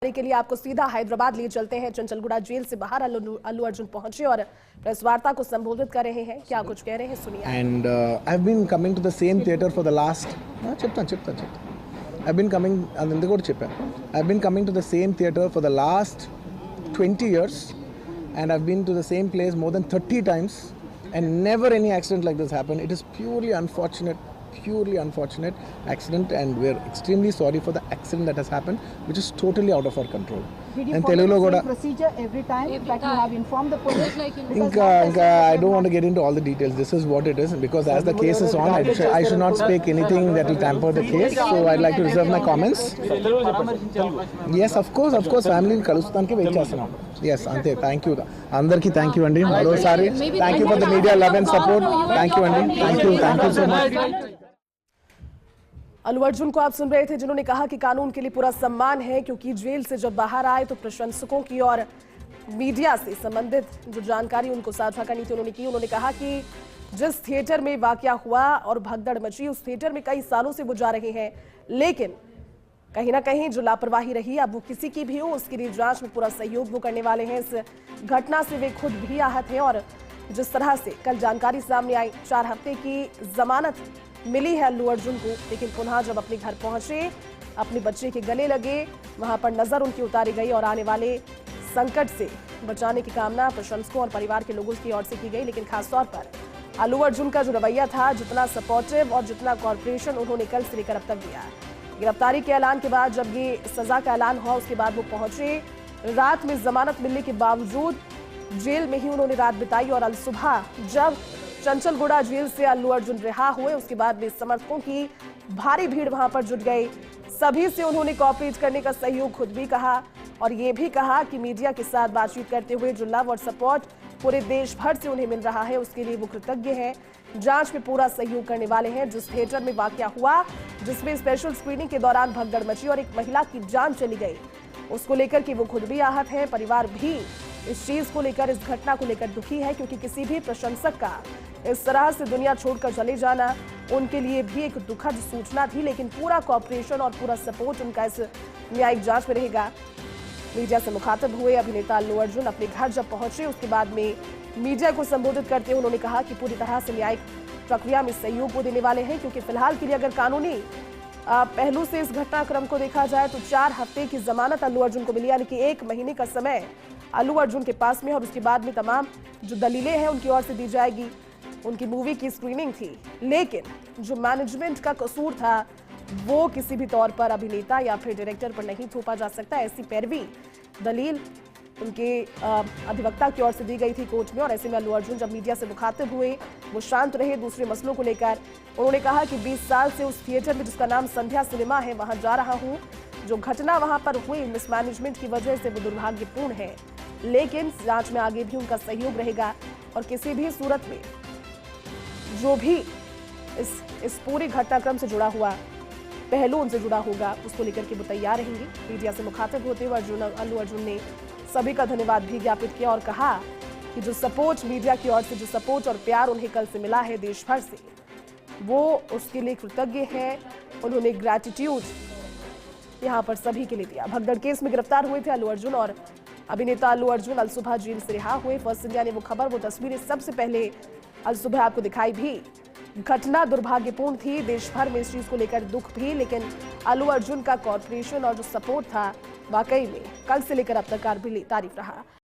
के लिए आपको सीधा हैदराबाद लिए चलते हैं। चंचलगुड़ा जेल से बाहर अल्लू अर्जुन पहुंचे और प्रेस वार्ता को संबोधित कर रहे हैं। क्या कुछ कह रहे हैं सुनिए। And I've been coming to the same theater for the last I've been coming to the same theater for the last 20 years, and I've been to the same place more than 30 times, and never any accident like this happened. It is purely unfortunate accident, and we're extremely sorry for the accident that has happened, which is totally out of our control. Did you follow the same procedure every time that you have informed the police? I don't want to get into all the details. This is what it is, because as the case is on, I should not speak anything that will tamper the case. So I'd like to reserve my comments. Yes, of course, family Kalustan ki wait chestunam. Yes, ante. Thank you. Andarki thank you andi. Marosari thank you for the media love and support. Thank you andi. Thank you so much. Allu Arjun को आप सुन रहे थे, जिन्होंने कहा कि कानून के लिए पूरा सम्मान है, क्योंकि जेल से जब बाहर आए तो प्रशंसकों की और मीडिया से संबंधित जो जानकारी उनको साझा करनी थी उन्होंने की। उन्होंने कहा कि जिस थिएटर में वाकया हुआ और भगदड़ मची, उस थिएटर में कई सालों से वो जा रहे हैं, लेकिन कहीं ना कहीं जो लापरवाही रही, अब वो किसी की भी हो, उसके लिए जांच में पूरा सहयोग वो करने वाले हैं। इस घटना से वे खुद भी आहत हैं और जिस तरह से कल जानकारी सामने आई, 4 हफ्ते की जमानत मिली है अल्लू अर्जुन को, लेकिन पुनः जब अपने घर पहुंचे, अपने बच्चे के गले लगे, वहां पर नजर उनकी उतारी गई और आने वाले संकट से बचाने की कामना प्रशंसकों और परिवार के लोगों की ओर से की गई। लेकिन खासतौर पर अल्लू अर्जुन का जो रवैया था, जितना सपोर्टिव और जितना कॉर्पोरेशन उन्होंने कल से लेकर अब तक दिया। गिरफ्तारी के ऐलान के बाद जब ये सजा का ऐलान हुआ, उसके बाद वो पहुंचे, रात में जमानत मिलने के बावजूद जेल में ही उन्होंने रात बिताई और अल सुबह जब चंचलगुड़ा जेल से अल्लू अर्जुन रिहा हुए, उसके बाद भी समर्थकों की भारी भीड़ वहां पर जुट गई। सभी से उन्होंने कोऑपरेट करने का सहयोग खुद भी कहा और ये भी कहा कि मीडिया के साथ बातचीत करते हुए जो लव और सपोर्ट पूरे देश भर से उन्हें मिल रहा है, उसके लिए वो कृतज्ञ हैं। जांच में पूरा सहयोग करने वाले हैं। जिस थिएटर में वाकया हुआ, जिसमें स्पेशल स्क्रीनिंग के दौरान भगदड़ मची और एक महिला की जान चली गई, उसको लेकर के वो खुद भी आहत है। परिवार भी इस चीज को लेकर, इस घटना को लेकर दुखी है, क्योंकि किसी भी प्रशंसक का इस तरह से दुनिया छोड़कर चले जाना उनके लिए भी एक दुखद सूचना थी। लेकिन पूरा कॉर्पोरेशन और पूरा सपोर्ट उनका इस न्यायिक जांच में रहेगा। मीडिया से मुखातिब हुए अभिनेता अल्लू अर्जुन अपने घर जब पहुंचे, उसके बाद में मीडिया को संबोधित करते हुए उन्होंने कहा कि पूरी तरह से न्यायिक प्रक्रिया में सहयोग वो देने वाले हैं, क्योंकि फिलहाल के लिए अगर कानूनी पहलू से इस घटनाक्रम को देखा जाए तो 4 हफ्ते की जमानत अल्लू अर्जुन को मिली, यानी कि 1 महीने का समय अल्लू अर्जुन के पास में, और उसके बाद में तमाम जो दलीलें हैं उनकी ओर से दी जाएगी। उनकी मूवी की स्क्रीनिंग थी, लेकिन जो मैनेजमेंट का कसूर था वो किसी भी तौर पर अभिनेता या फिर डायरेक्टर पर नहीं थोपा जा सकता। ऐसी पैरवी दलील उनके अधिवक्ता की ओर से दी गई थी कोर्ट में, और ऐसे में अल्लू अर्जुन जब मीडिया से मुखातिब हुए, वो शांत रहे। दूसरे मसलों को लेकर उन्होंने कहा कि 20 साल से उस थिएटर में, जिसका नाम संध्या सिनेमा है, वहां जा रहा हूं। जो घटना वहां पर हुई मिसमैनेजमेंट की वजह से वो दुर्भाग्यपूर्ण है, लेकिन जांच में आगे भी उनका सहयोग रहेगा और किसी भी सूरत में जो भी इस पूरी घटनाक्रम से जुड़ा हुआ पहलू उनसे जुड़ा होगा, उसको लेकर के वो तैयार रहेंगे। मीडिया से मुखातिब होते हुए अल्लू अर्जुन ने सभी का धन्यवाद भी ज्ञापित किया और कहा कि जो सपोर्ट मीडिया की ओर से, जो सपोर्ट और प्यार उन्हें कल से मिला है देश भर से, वो उसके लिए कृतज्ञ हैं। उन्होंने ग्रैटिट्यूड यहाँ पर सभी के लिए दिया। भगदड़ केस में गिरफ्तार हुए थे अल्लू अर्जुन और अभिनेता अल्लू अर्जुन अल सुबह जेल से रिहा हुए। फर्स्ट इंडिया ने वो खबर, वो तस्वीरें सबसे पहले अल सुबह आपको दिखाई भी। घटना दुर्भाग्यपूर्ण थी, देश भर में इस चीज को लेकर दुख भी, लेकिन अल्लू अर्जुन का कॉर्पोरेशन और जो सपोर्ट था वाकई में कल से लेकर अब तक काबिल तारीफ रहा।